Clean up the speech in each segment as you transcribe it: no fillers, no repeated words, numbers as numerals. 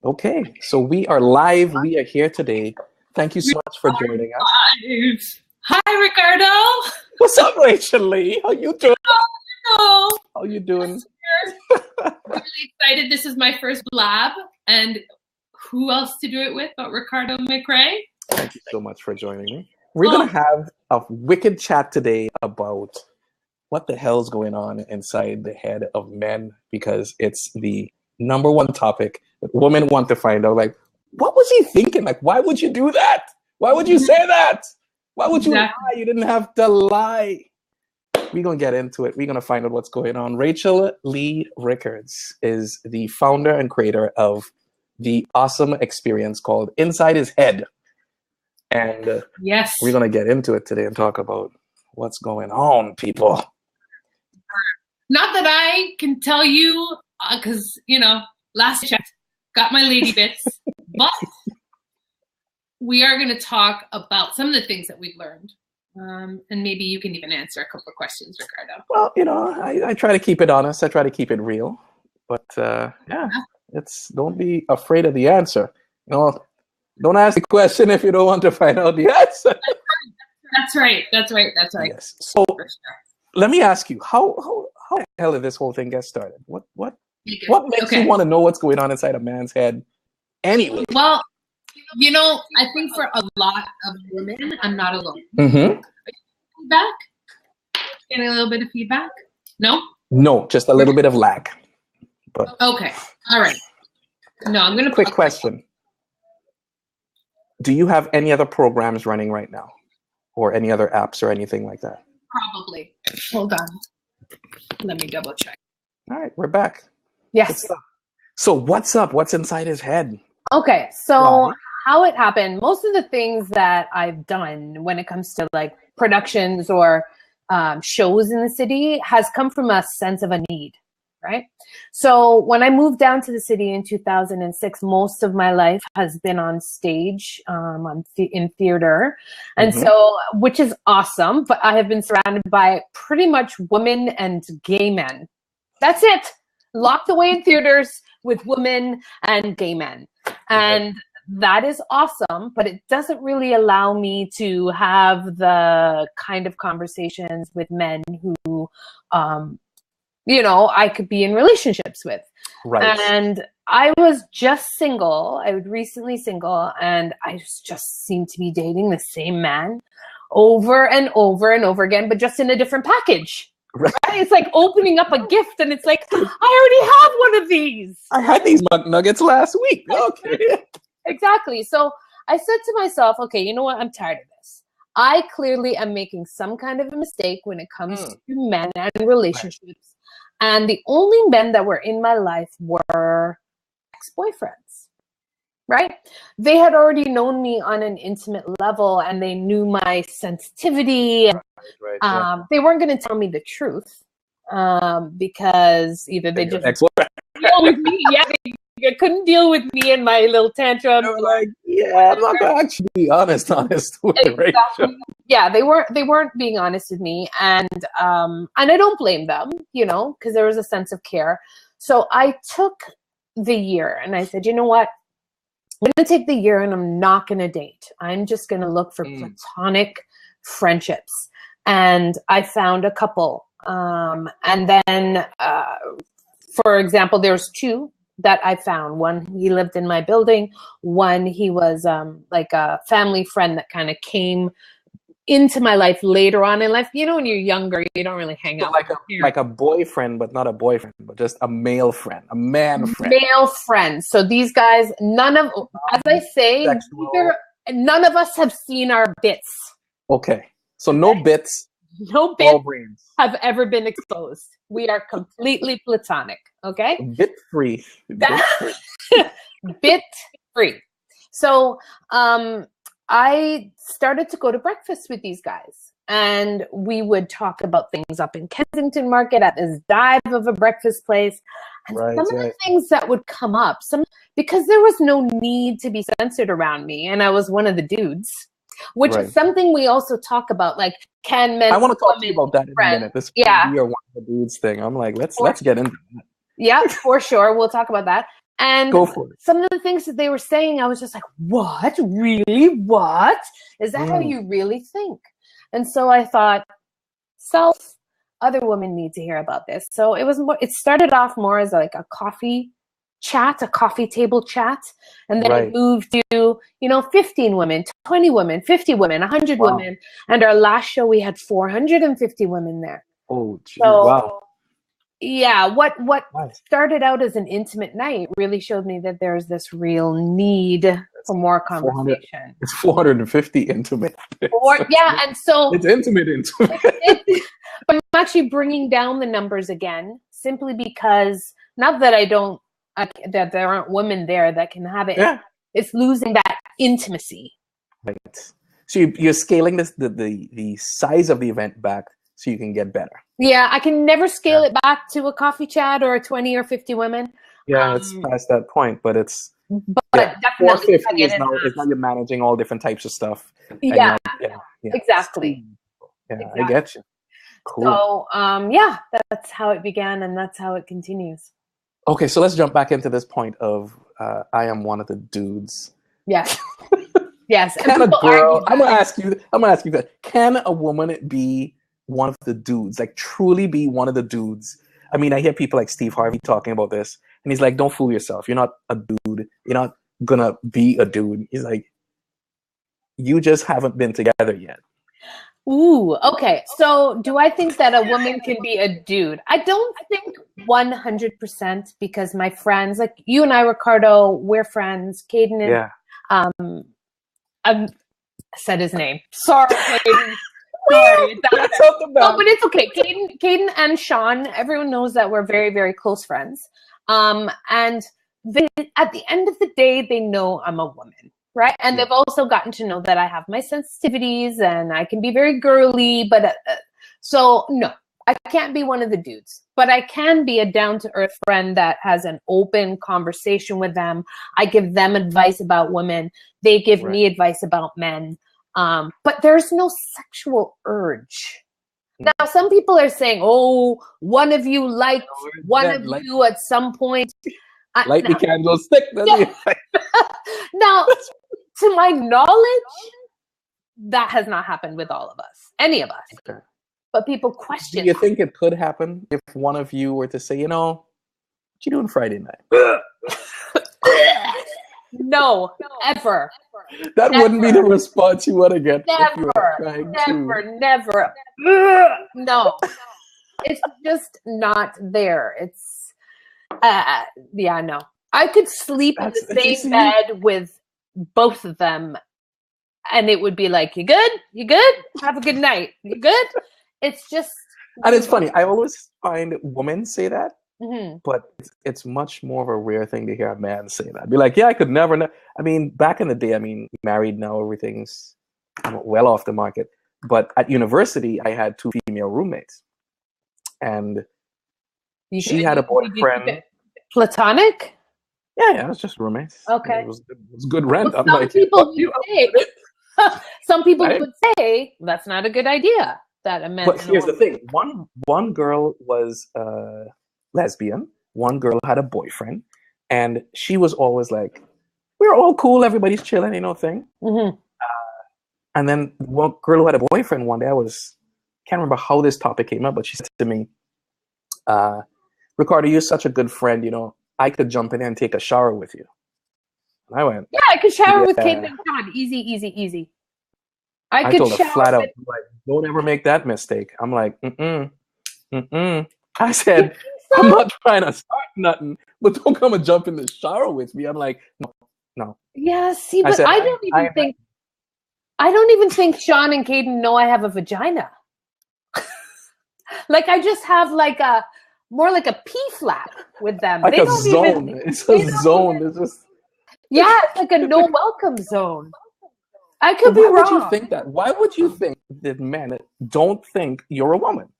Okay, so we are live. We are here today. Thank you so much for joining us. Live. Hi, Ricardo. What's up, Rachael-Lea? How you doing? Hello. How you doing? I'm really excited. This is my first blab, and who else to do it with but Ricardo McRae? Thank you so much for joining me. We're going to have a wicked chat today about what the hell's going on inside the head of men, because it's the number one topic that women want to find out. Like, what was he thinking? Like, why would you do that? Why would you say that? Why would you lie? You didn't have to lie. We're going to get into it. We're going to find out what's going on. Rachael-Lea Rickards is the founder and creator of the awesome experience called Inside His Head. And yes, we're going to get into it today and talk about what's going on, people. Not that I can tell you, because, last check, got my lady bits, but we are going to talk about some of the things that we've learned. And maybe you can even answer a couple of questions, Ricardo. Well, I try to keep it honest. I try to keep it real. But don't be afraid of the answer. Don't ask the question if you don't want to find out the answer. That's right. Yes. So let me ask you, how the hell did this whole thing get started? What makes you want to know what's going on inside a man's head anyway? Well, I think for a lot of women, I'm not alone. Mm-hmm. Feedback? Getting a little bit of feedback? No? No, just a little bit of lag. But okay. All right. No, I'm going to... Quick question. Do you have any other programs running right now? Or any other apps or anything like that? Probably. Hold on. Let me double check. All right, we're back. Yes. So what's up? What's inside his head? Okay, so how it happened, most of the things that I've done when it comes to like productions or shows in the city has come from a sense of a need, right? So when I moved down to the city in 2006, most of my life has been on stage, in theater. And so, which is awesome, but I have been surrounded by pretty much women and gay men. That's it. Locked away in theaters with women and gay men. And that is awesome, but it doesn't really allow me to have the kind of conversations with men who, I could be in relationships with. Right. And I was just single. I was recently single, and I just seemed to be dating the same man over and over and over again, but just in a different package. Right. It's like opening up a gift, and it's like, I already have one of these. I had these McNuggets last week. Okay. Exactly. So I said to myself, okay, you know what? I'm tired of this. I clearly am making some kind of a mistake when it comes to men and relationships. Right. And the only men that were in my life were ex-boyfriends, right? They had already known me on an intimate level, and they knew my sensitivity. Right. They weren't going to tell me the truth because either they just deal with me. Yeah, they couldn't deal with me and my little tantrum. They were like, I'm not going to actually be honest with exactly. Rachel. Yeah, they weren't being honest with me, and I don't blame them, because there was a sense of care. So I took the year and I said, you know what? I'm going to take the year and I'm not going to date. I'm just going to look for platonic friendships. And I found a couple. And then, for example, there's two that I found. One, he lived in my building. One, he was like a family friend that kind of came into my life later on in life. When you're younger, you don't really hang out. Like a boyfriend, but not a boyfriend, but just a male friend, a man friend. Male friend. So these guys, none of us have seen our bits. Okay. So no bits. No bits have ever been exposed. We are completely platonic. Okay. Bit free. Bit free. So, I started to go to breakfast with these guys, and we would talk about things up in Kensington Market at this dive of a breakfast place. And some of the things that would come up, because there was no need to be censored around me, and I was one of the dudes, which is something we also talk about, like, can men... I want to talk to you about that in a minute. This we are one of the dudes thing. I'm like, let's get into that. Yeah, for sure. We'll talk about that. And Go for it. some of the things that they were saying, I was just like, what? Really? What? Is that how you really think? And so I thought, other women need to hear about this. So it started off more as like a coffee table chat. And then it moved to, 15 women, 20 women, 50 women, 100 women. And our last show, we had 450 women there. Oh, geez, wow. Yeah, what started out as an intimate night really showed me that there's this real need for more conversation. It's 450 intimate. And so it's intimate. But I'm actually bringing down the numbers again, simply because not that that there aren't women there that can have it. Yeah. It's losing that intimacy. Right. So you're scaling the size of the event back so you can get better. Yeah, I can never scale it back to a coffee chat or 20 or 50 women. Yeah, it's past that point, but it's definitely 450 is now you're managing all different types of stuff. Yeah, exactly. Yeah, exactly. I get you. Cool. So that's how it began, and that's how it continues. Okay, so let's jump back into this point of I am one of the dudes. Yes. Yes. Can a girl? I'm gonna ask you that. Can a woman be one of the dudes? Like truly be one of the dudes? I mean, I hear people like Steve Harvey talking about this, and he's like, "Don't fool yourself. You're not a dude. You're not gonna be a dude." He's like, "You just haven't been together yet." Ooh, okay. So do I think that a woman can be a dude? I don't think 100%, because my friends, like you and I, Ricardo, we're friends. Caden and I said his name. Sorry, Caden. Sorry. No, but it's okay. Caden and Sean, everyone knows that we're very, very close friends. And at the end of the day, they know I'm a woman. Right. And they've also gotten to know that I have my sensitivities and I can be very girly. But so, no, I can't be one of the dudes. But I can be a down-to-earth friend that has an open conversation with them. I give them advice about women. They give me advice about men. But there's no sexual urge. Now, some people are saying, oh, one of you liked one of you at some point. Light the candlestick. Now, to my knowledge, that has not happened with all of us, any of us. Okay. But people question. Do you think it could happen if one of you were to say, what you doing Friday night? No, ever. That wouldn't be the response you want to get. Never. No, it's just not there. It's, no. I could sleep in the same bed with both of them, and it would be like, you good? You good? Have a good night. You good? It's just... And it's funny. I always find women say that, but it's much more of a rare thing to hear a man say that. Be like, yeah, I could never... I mean, back in the day, married now, everything's well off the market. But at university, I had 2 female roommates. And she had a boyfriend... Platonic? Yeah, it was just roommates. Okay. It was good rent. Well, some people would say that's not a good idea. That a man. But here's the thing: one girl was lesbian. One girl had a boyfriend, and she was always like, "We're all cool. Everybody's chilling. Thing." Mm-hmm. And then one girl who had a boyfriend one day, can't remember how this topic came up, but she said to me, "Ricardo, you're such a good friend. I could jump in there and take a shower with you." And I went, "Yeah, I could shower with Kate and John. Easy. I could told her flat out, like, don't ever make that mistake." I'm like, I said, I'm not trying to start nothing, but don't come and jump in the shower with me. I'm like, no. Yeah, see, but I don't even think Sean and Caden know I have a vagina. Like, I just have like more like a P-flap with them. Like a zone. It's a zone. It's just... Yeah, it's like a no welcome zone. I could be wrong. Why would you think that? Why would you think that men don't think you're a woman?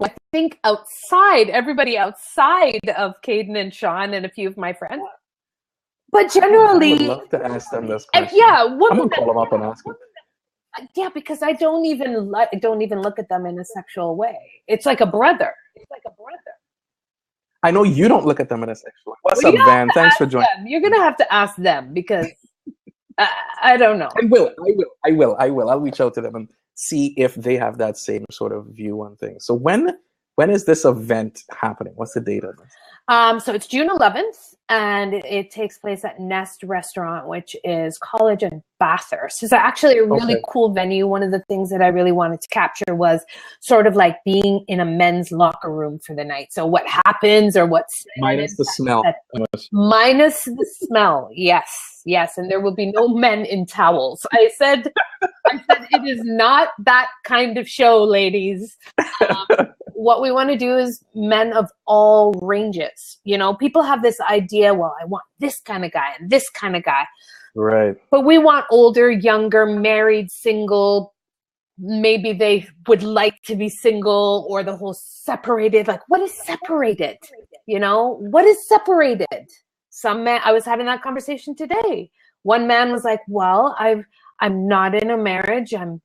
I think everybody outside of Caden and Sean and a few of my friends. But generally... I would love to ask them this question. I'm going to call them up and ask them. Yeah, because I don't even look at them in a sexual way. It's like a brother. I know you don't look at them in a sexual way. What's Well, up, Van? Thanks for joining. You're gonna have to ask them because I don't know. I will. I'll reach out to them and see if they have that same sort of view on things. So when is this event happening? What's the date of this? So it's June 11th, and it takes place at Nest Restaurant, which is College and Bathurst. It's actually a really cool venue. One of the things that I really wanted to capture was sort of like being in a men's locker room for the night. So what happens or what's minus the smell. Minus the smell. Yes. And there will be no men in towels. I said it is not that kind of show, ladies. What we want to do is men of all ranges. You know, people have this idea, well, I want this kind of guy and this kind of guy. Right. But we want older, younger, married, single. Maybe they would like to be single, or the whole separated. Like, what is separated? You know, what is separated? Some man, I was having that conversation today. One man was like, well, I'm not in a marriage. I'm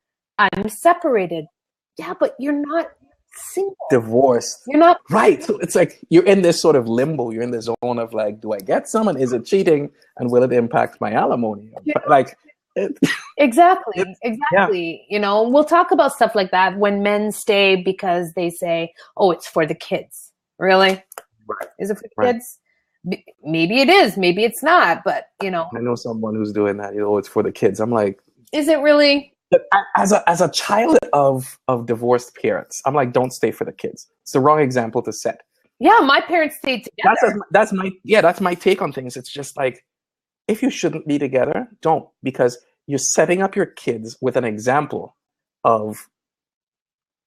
separated. Yeah, but you're not single. Divorced. You're not. Right. So it's like you're in this sort of limbo. You're in this zone of like, do I get someone? Is it cheating? And will it impact my alimony? Yeah. Like, Exactly. Yeah. You know, we'll talk about stuff like that when men stay because they say, oh, it's for the kids. Really? Right. Is it for the kids? Maybe it is. Maybe it's not. But, you know. I know someone who's doing that. You know, it's for the kids. I'm like, is it really? As a child of divorced parents, I'm like, don't stay for the kids. It's the wrong example to set. Yeah, my parents stayed together. That's my take on things. It's just like, if you shouldn't be together, don't, because you're setting up your kids with an example of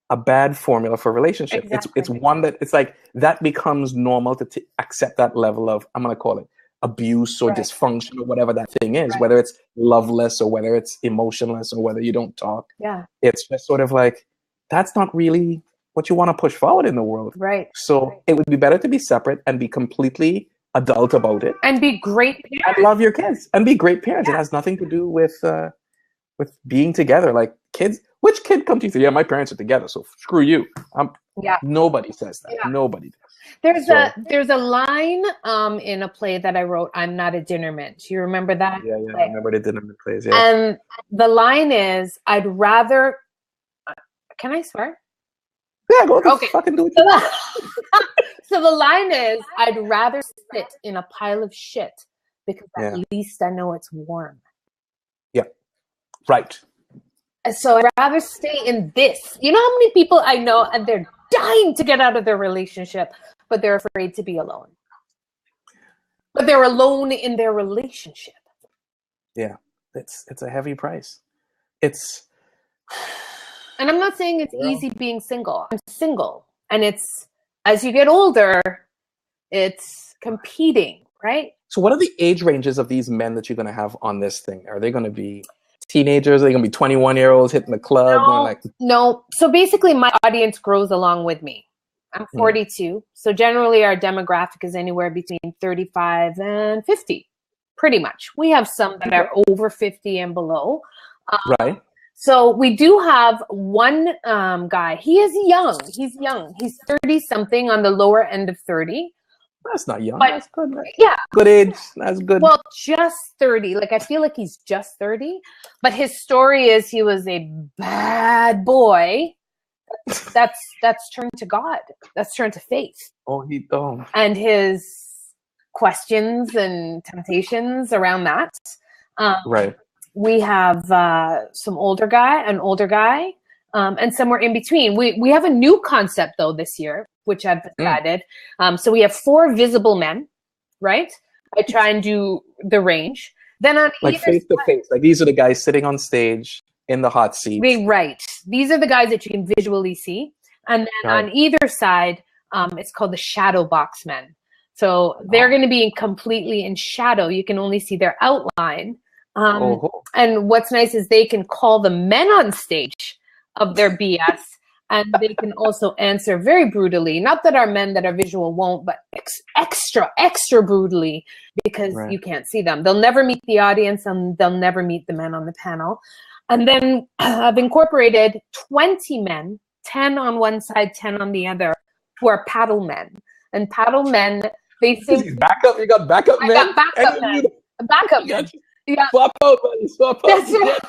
a bad formula for relationship. Exactly. It's one that it's like that becomes normal to accept that level of, I'm going to call it abuse or dysfunction or whatever that thing is, whether it's loveless or whether it's emotionless or whether you don't talk. Yeah. It's just sort of like, that's not really what you want to push forward in the world. Right. So it would be better to be separate and be completely adult about it. And be great parents. And love your kids and be great parents. Yeah. It has nothing to do with being together. Like kids, which kid comes to you? Yeah, my parents are together, so screw you. Nobody says that. Yeah. Nobody does. There's a line in a play that I wrote, I'm Not a Dinnerman. Do you remember that? Yeah, I remember the Dinnerman plays. Yeah. And the line is, I'd rather. Can I swear? Yeah, go fucking do it. So the line is, I'd rather sit in a pile of shit because at least I know it's warm. Yeah, right. So I'd rather stay in this. You know how many people I know and they're dying to get out of their relationship, but they're afraid to be alone. But they're alone in their relationship. Yeah, it's a heavy price. And I'm not saying it's easy being single. I'm single. And it's, as you get older, it's competing, right? So what are the age ranges of these men that you're going to have on this thing? Are they going to be teenagers? Are they going to be 21-year-olds hitting the club? No. So basically my audience grows along with me. I'm 42. So generally our demographic is anywhere between 35 and 50, pretty much. We have some that are over 50 and below. Right. So we do have one guy. He is young. He's young. He's 30-something, on the lower end of 30. That's not young. But, that's good. Yeah. Good age. That's good. Well, just 30. Like, I feel like he's just 30. But his story is he was a bad boy that's turned to God. That's turned to faith. And his questions and temptations around that. Right. We have an older guy, and somewhere in between. We have a new concept, though, this year, which I've decided. So we have 4 visible men, right? I try and do the range. Then on like face to face. Like these are the guys sitting on stage in the hot seat. Right. These are the guys that you can visually see. And then on either side, it's called the shadow box men. So they're going to be completely in shadow. You can only see their outline. And what's nice is they can call the men on stage of their BS, and they can also answer very brutally. Not that our men that are visual won't, but extra brutally, because you can't see them. They'll never meet the audience, and they'll never meet the men on the panel. And then I've incorporated 20 men, 10 on one side, 10 on the other, who are paddle men. and paddle men. They say backup. You got backup men. I got backup men. Backup men. Yeah. Swap out, buddy. Swap out. That's right.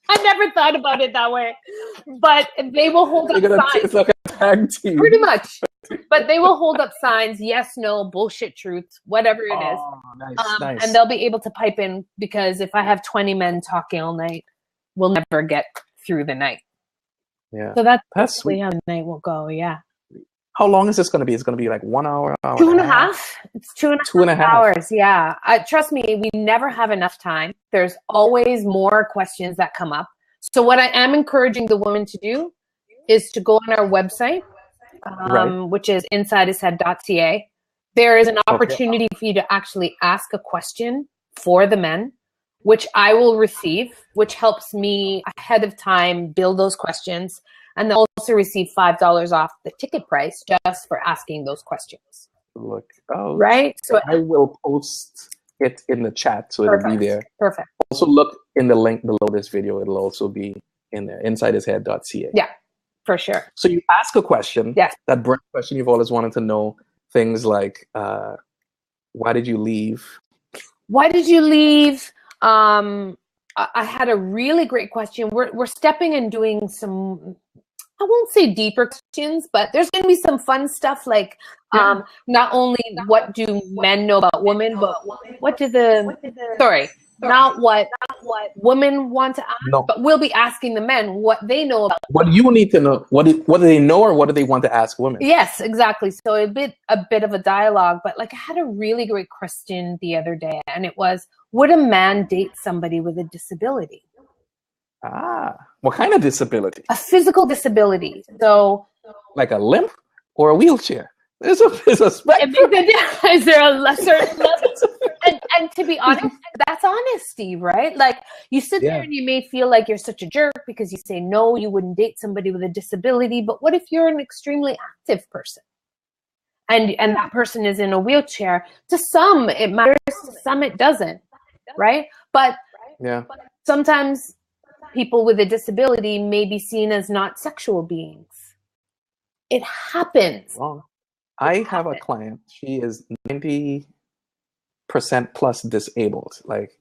I never thought about it that way, but they will hold up signs. It's like a tag team. Pretty much. But they will hold up signs, yes, no, bullshit, truth, whatever it is. Nice. And they'll be able to pipe in, because if I have 20 men talking all night, we'll never get through the night. Yeah. So that's sweet. how the night will go, yeah. How long is this going to be? It's going to be like 1 hour, 2.5. It's 2.5 hours, yeah. Trust me, we never have enough time. There's always more questions that come up. So what I am encouraging the women to do is to go on our website, which is insidehishead.ca. There is an opportunity for you to actually ask a question for the men, which I will receive, which helps me ahead of time build those questions. And they'll also receive $5 off the ticket price just for asking those questions. Look, right? So I will post it in the chat, so it'll be there. Perfect. Also, look in the link below this video. It'll also be in there, insidehishead.ca. Yeah, for sure. So you ask a question. Yes. That burning question you've always wanted to know. Things like, why did you leave? Why did you leave? I had a really great question. We're stepping and doing some, I won't say deeper questions, but there's going to be some fun stuff like not only what do men know about women, but what do not what women want to ask, but we'll be asking the men what they know about. What do you need to know? What do they know, or what do they want to ask women? Yes, exactly. So a bit of a dialogue, but like I had a really great question the other day, and it was, would a man date somebody with a disability? What kind of disability? A physical disability. So, like a limp or a wheelchair? There's a spectrum. Is there a lesser level? And to be honest, that's honesty, right? Like you sit there and you may feel like you're such a jerk because you say no, you wouldn't date somebody with a disability. But what if you're an extremely active person? And that person is in a wheelchair? To some it matters, to some it doesn't, right? But sometimes people with a disability may be seen as not sexual beings. It happens. Well, I have a client. She is 90% plus disabled. Like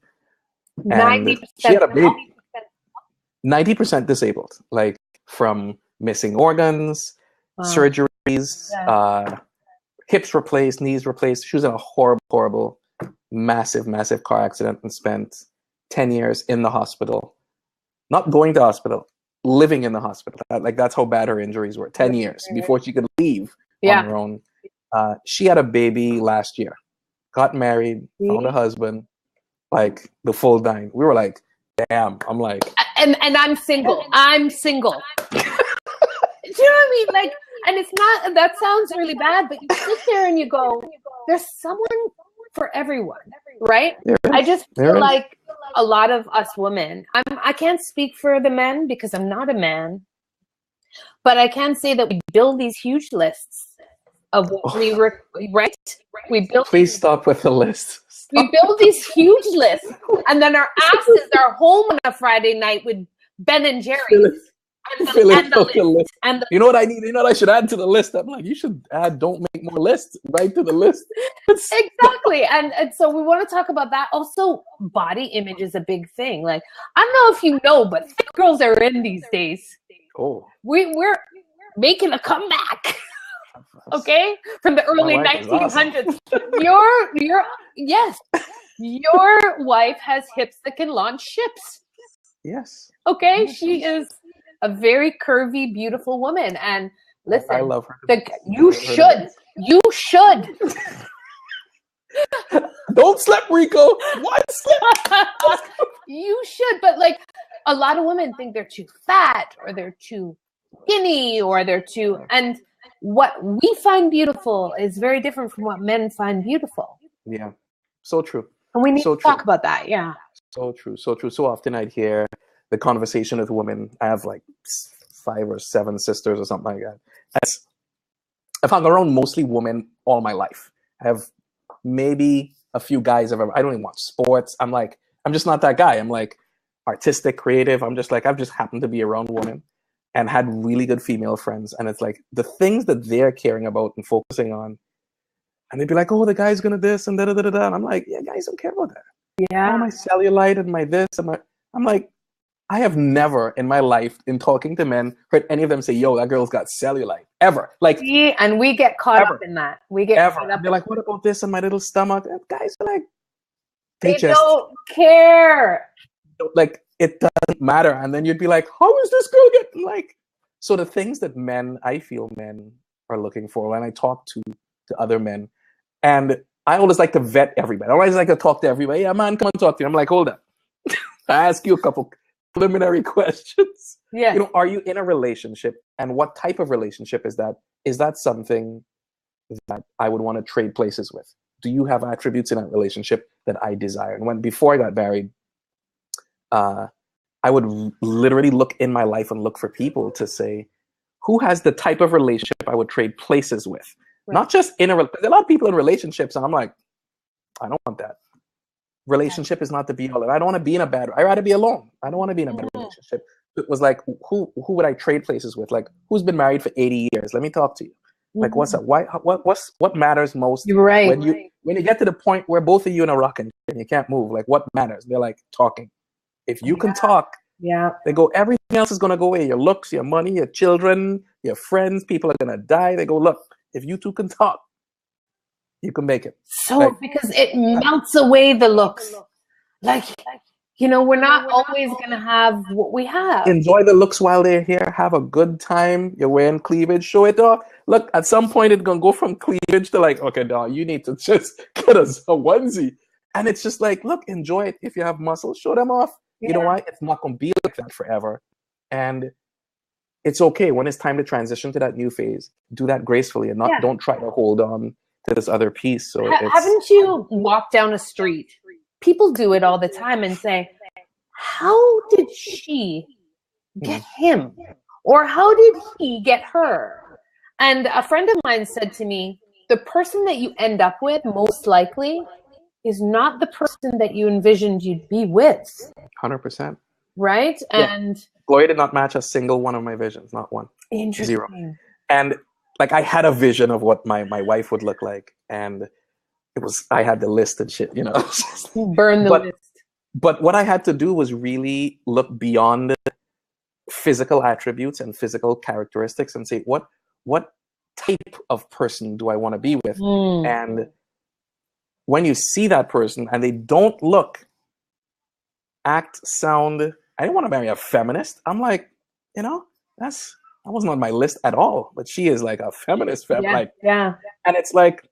90%. She had a baby. 90% disabled. Like from missing organs, surgeries, hips replaced, knees replaced. She was in a horrible, massive car accident and spent 10 years in the hospital. Not going to hospital, living in the hospital. Like that's how bad her injuries were. 10 years before she could leave on her own. She had a baby last year, got married, found a husband, like the full nine. We were like, damn. I'm like, and I'm single. I'm single. Do you know what I mean? Like, and it's not, that sounds really bad, but you sit there and you go, there's someone for everyone, right? I just feel like a lot of us women, I can't speak for the men because I'm not a man, but I can say that we build these huge lists of what right? We build. Please stop with the list. We build these huge lists, and then our asses are home on a Friday night with Ben and Jerry's. And you know what I need? You know what I should add to the list? I'm like, you should add, don't make more lists, right to the list. Exactly. And so we want to talk about that. Also, body image is a big thing. Like, I don't know if you know, but thick girls are in these days. Oh. We're making a comeback. Okay? From the early 1900s. Awesome. Your wife has hips that can launch ships. Yes. Okay? She is a very curvy, beautiful woman. And listen, I love her. You should. Don't slip, Rico. What? You should, but like a lot of women think they're too fat or they're too skinny or they're too, and what we find beautiful is very different from what men find beautiful. Yeah, so true. And we need to talk about that. Yeah. So true. So often I'd hear the conversation with women. I have like 5 or 7 sisters or something like that. I've hung around mostly women all my life. I have maybe a few guys I don't even watch sports. I'm just not that guy. I'm like artistic, creative. I've just happened to be around women and had really good female friends. And it's like the things that they're caring about and focusing on And they'd be like, oh, the guy's gonna this and da da da da. And I'm like, yeah, guys don't care about that. Yeah. Oh, my cellulite and my this and my. I'm like, I have never in my life, in talking to men, heard any of them say, yo, that girl's got cellulite. Ever. Like, and we get caught up in that. We get ever. caught up. They're like, what about this and my little stomach? And guys are like, they don't care. Like, it doesn't matter. And then you'd be like, how is this girl getting like? So the things that I feel men are looking for when I talk to other men, and I always like to vet everybody. I always like to talk to everybody. Yeah, man, come on, talk to you. I'm like, hold on. I ask you a couple preliminary questions. Yeah. You know, are you in a relationship, and what type of relationship is that? Is that something that I would want to trade places with? Do you have attributes in that relationship that I desire? And before I got married, I would literally look in my life and look for people to say, who has the type of relationship I would trade places with? Right. Not just in a lot of people in relationships, and I'm like, I don't want that. Relationship is not the be all. And I don't want to be in a bad. I'd rather be alone. I don't want to be in a bad relationship. It was like, who would I trade places with? Like, who's been married for 80 years? Let me talk to you. Like, what's up? Why? What matters most? You're right. When you get to the point where both of you in a rock and you can't move, like, what matters? They're like talking. If you can talk, they go, everything else is gonna go away. Your looks, your money, your children, your friends, people are gonna die. They go, look, if you two can talk, you can make it. So like, because it melts away the looks. Like, you know, we're not always gonna have what we have. Enjoy the looks while they're here. Have a good time. You're wearing cleavage, show it off. Look, at some point it's gonna go from cleavage to like, okay, dog, you need to just get us a onesie. And it's just like, look, enjoy it. If you have muscles, show them off. You know why? It's not going to be like that forever. And it's okay. When it's time to transition to that new phase, do that gracefully and don't try to hold on to this other piece. So haven't you walked down a street? People do it all the time and say, how did she get him? Or how did he get her? And a friend of mine said to me, the person that you end up with most likely is not the person that you envisioned you'd be with. 100%. Right? Yeah. And Gloria did not match a single one of my visions, not one. Interesting. 0. And like, I had a vision of what my wife would look like, and I had the list and shit, you know. Burn the list. But what I had to do was really look beyond physical attributes and physical characteristics and say, what type of person do I want to be with? And when you see that person and they don't look, act, sound, I didn't want to marry a feminist. I'm like, you know, that wasn't on my list at all. But she is like a feminist. And it's like,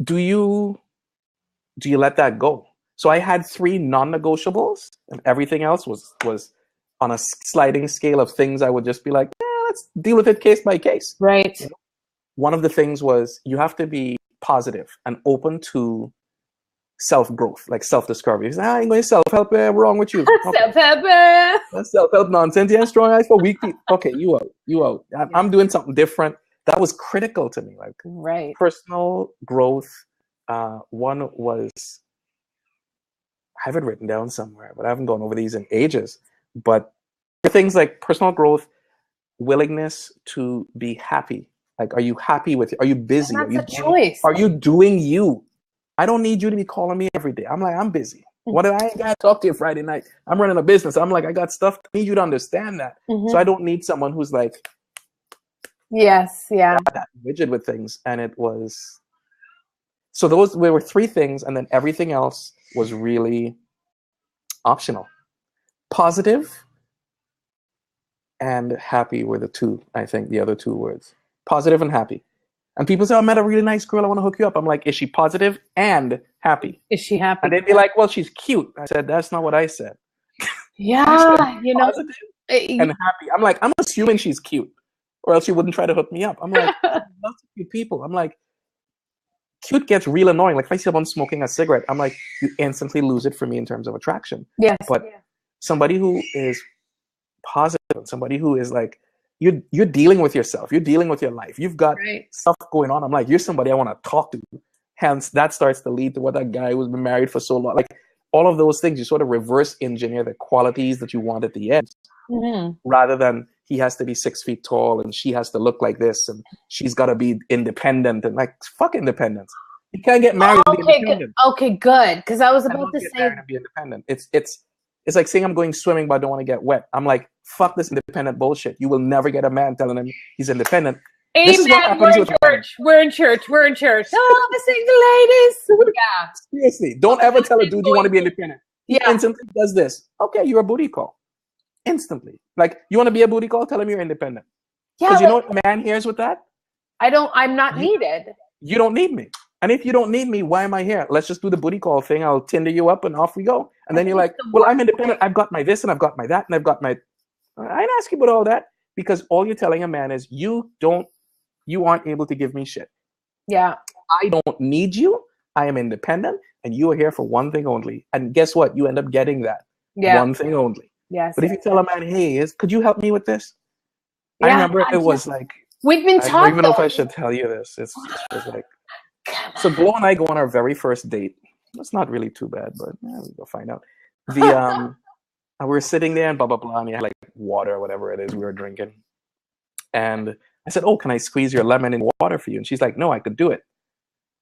do you let that go? So I had 3 non-negotiables, and everything else was on a sliding scale of things I would just be like, let's deal with it case by case. Right. You know? One of the things was you have to be positive and open to self-growth, like self-discovery. I ain't going to self-help. What's wrong with you? Okay. Self-help. That's self-help nonsense. Yeah, strong eyes for weak people. Okay, you out. I'm doing something different. That was critical to me. Like personal growth. One was, I have it written down somewhere, but I haven't gone over these in ages. But things like personal growth, willingness to be happy. Like, are you happy with it? Are you busy? That's a choice. Are you doing you? I don't need you to be calling me every day. I'm like, I'm busy. What if I ain't got to talk to you Friday night? I'm running a business. I'm like, I got stuff. I need you to understand that. So I don't need someone who's like, that rigid with things. And it was, so there were 3 things, and then everything else was really optional. Positive and happy were the 2, I think, the other 2 words. Positive and happy. And people say, I met a really nice girl, I want to hook you up. I'm like, is she positive and happy? Is she happy? And they'd be like, well, she's cute. I said, that's not what I said. Yeah, I said, you know. Positive and happy. I'm like, I'm assuming she's cute, or else she wouldn't try to hook me up. I'm like, lots of cute people. I'm like, cute gets real annoying. Like, if I see someone smoking a cigarette, I'm like, you instantly lose it for me in terms of attraction. Yes. But somebody who is positive, somebody who is like, you're dealing with yourself. You're dealing with your life. You've got stuff going on. I'm like, you're somebody I want to talk to. Hence, that starts to lead to what that guy who's been married for so long. Like, all of those things, you sort of reverse engineer the qualities that you want at the end, rather than he has to be 6 feet tall and she has to look like this and she's got to be independent and like, fuck independence. You can't get married and be Okay, independent. okay, good. Because I was I about don't to get say, married and be independent. It's like saying I'm going swimming but I don't want to get wet. I'm like, fuck this independent bullshit. You will never get a man telling him he's independent. This is what amen. happens We're with in men. church. We're in church. We're in church. Oh, the single ladies. Yeah. Seriously, don't ever tell a dude you want to be independent. He Yeah. instantly does this. Okay, you're a booty call. Instantly. Like, you want to be a booty call? Tell him you're independent. Yeah. Because you know what a man hears with that? I'm not needed. You don't need me. And if you don't need me, why am I here? Let's just do the booty call thing. I'll Tinder you up and off we go. And then you're like, well, I'm independent. I've got my this and I've got my that and I've got my... I ain't asking about all that because all you're telling a man is you aren't able to give me shit. Yeah. I don't need you. I am independent and you are here for one thing only. And guess what? You end up getting that. Yeah. One thing only. Yes. But if you tell a man, hey, could you help me with this? Yeah, I remember it was like... We've been I taught. don't even know if I should tell you this. It was like... So Glow and I go on our very first date. It's not really too bad, but we'll find out. We were sitting there and blah, blah, blah, and we had like water or whatever it is we were drinking. And I said, oh, can I squeeze your lemon in water for you? And she's like, no, I could do it.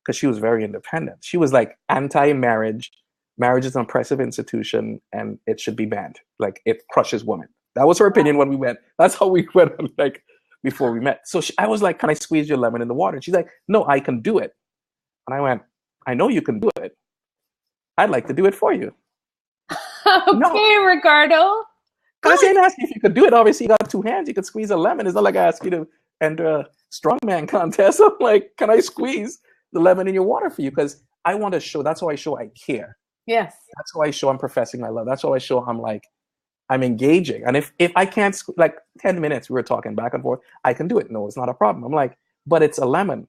Because she was very independent. She was like anti-marriage. Marriage is an oppressive institution and it should be banned. Like it crushes women. That was her opinion when we met. That's how we went like before we met. So I was like, can I squeeze your lemon in the water? And she's like, no, I can do it. And I went, I know you can do it. I'd like to do it for you. Okay, no. Ricardo. I didn't ask you if you could do it. Obviously, you got two hands. You could squeeze a lemon. It's not like I asked you to enter a strongman contest. I'm like, can I squeeze the lemon in your water for you? Because I want to show. That's how I show I care. Yes. That's how I show I'm professing my love. That's how I show I'm like, I'm engaging. And if I can't, like 10 minutes, we were talking back and forth, I can do it. No, it's not a problem. I'm like, but it's a lemon.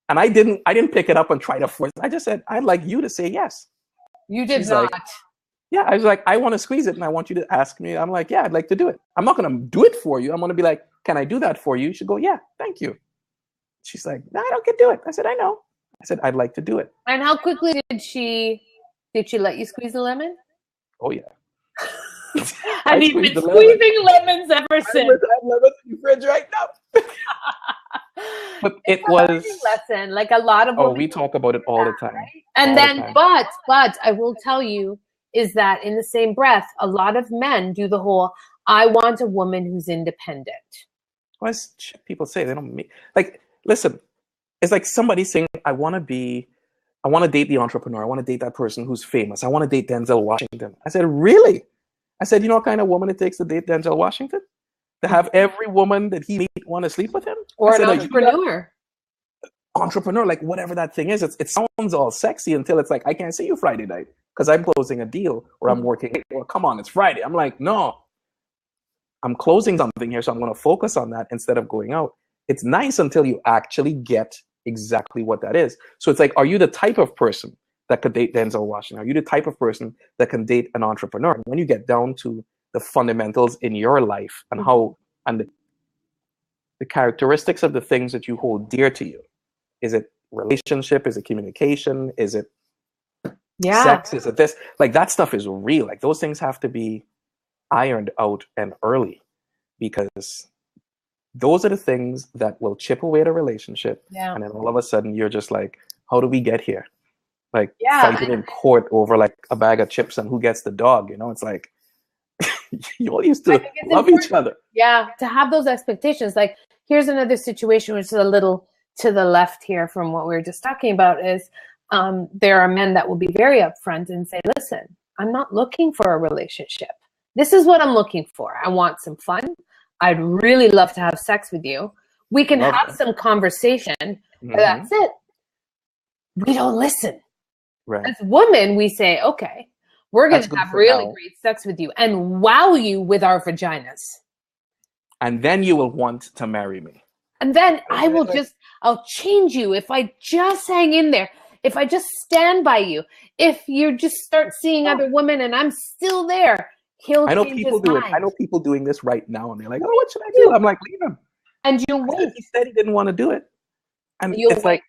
And I didn't pick it up and try to force it. I just said, I'd like you to say yes. You did not. Like, yeah, I was like, I want to squeeze it and I want you to ask me. I'm like, yeah, I'd like to do it. I'm not going to do it for you. I'm going to be like, can I do that for you? You should go, yeah, thank you. She's like, no, I don't get to do it. I said, I know. I said, I'd like to do it. And how quickly did she let you squeeze the lemon? Oh, yeah. I mean, been squeezing lemons ever since. I have lemons in the fridge right now. But it was lesson, like a lot of. Oh, we talk about it all the time. Right? And then, but I will tell you is that in the same breath, a lot of men do the whole "I want a woman who's independent." What shit people say? They don't mean like. Listen, it's like somebody saying, "I want to date the entrepreneur. I want to date that person who's famous. I want to date Denzel Washington." I said, "Really?" I said, "You know what kind of woman it takes to date Denzel Washington? To have every woman that he meet want to sleep with him? Or an entrepreneur. Entrepreneur, like whatever that thing is. It sounds all sexy until it's like, I can't see you Friday night because I'm closing a deal or I'm working. Or come on, it's Friday. I'm like, no, I'm closing something here, so I'm going to focus on that instead of going out. It's nice until you actually get exactly what that is. So it's like, are you the type of person that could date Denzel Washington? Are you the type of person that can date an entrepreneur? And when you get down to the fundamentals in your life and how and the characteristics of the things that you hold dear to you, is it relationship? Is it communication? Is it sex? Is it this? Like that stuff is real. Like those things have to be ironed out and early because those are the things that will chip away at a relationship. Yeah. And then all of a sudden you're just like, how do we get here? Like fighting in court over like a bag of chips and who gets the dog, you know? It's like, you all used to love each other. Yeah, to have those expectations. Like, here's another situation which is a little to the left here from what we were just talking about is there are men that will be very upfront and say, listen, I'm not looking for a relationship. This is what I'm looking for. I want some fun. I'd really love to have sex with you. We can have some conversation, but that's it. We don't listen. Right. As women, we say, okay, we're going to have really great sex with you and wow you with our vaginas. And then you will want to marry me. And then I'll change you if I just hang in there. If I just stand by you. If you just start seeing other women and I'm still there, I know people do it. I know people doing this right now and they're like, oh, what should I do? I'm like, leave him. And you'll wait. He said he didn't want to do it. And it's like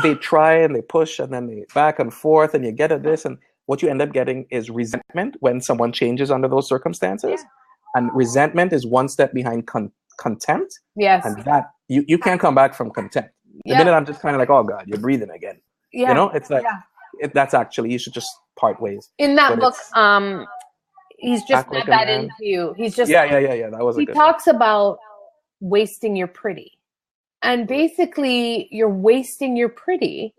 they try and they push and then they back and forth and you get at this and what you end up getting is resentment when someone changes under those circumstances. Yeah. And resentment is one step behind contempt. Yes. And that you can't come back from contempt. The minute I'm just kind of like, oh God, you're breathing again. Yeah. You know, it's like Yeah. that's actually, you should just part ways. In that But book, it's he's just Act Like not a that Man. into you. He's just yeah. That was a he good talks about wasting your pretty. And basically you're wasting your pretty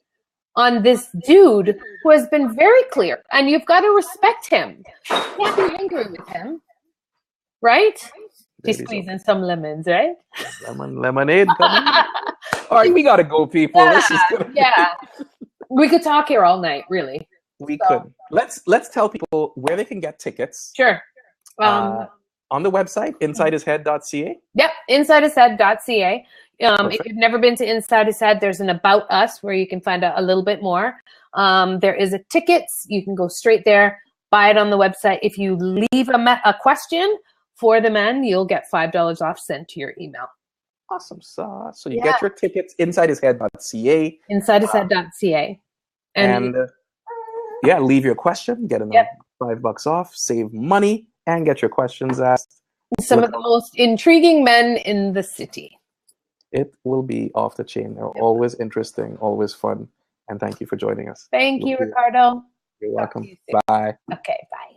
on this dude who has been very clear, and you've got to respect him. You can't be angry with him, right? She's Ladies squeezing some lemons, right? lemonade coming. All right, we gotta go, people. Yeah, This is gonna yeah. We could talk here all night, really. we could. Let's tell people where they can get tickets. Sure. On the website, insidehishead.ca. Yep, insidehishead.ca. Perfect. If you've never been to Inside His Head, there's an About Us where you can find out a little bit more. There is a tickets. You can go straight there, buy it on the website. If you leave a question for the men, you'll get $5 off sent to your email. Awesome sauce. So you get your tickets, insidehishead.ca. Insidehishead.ca. And leave your question, get another $5 off, save money, and get your questions asked. Some of the most intriguing men in the city. It will be off the chain. They're always interesting, always fun. And thank you for joining us. Thank you, Ricardo. You're welcome. Bye. Okay, bye.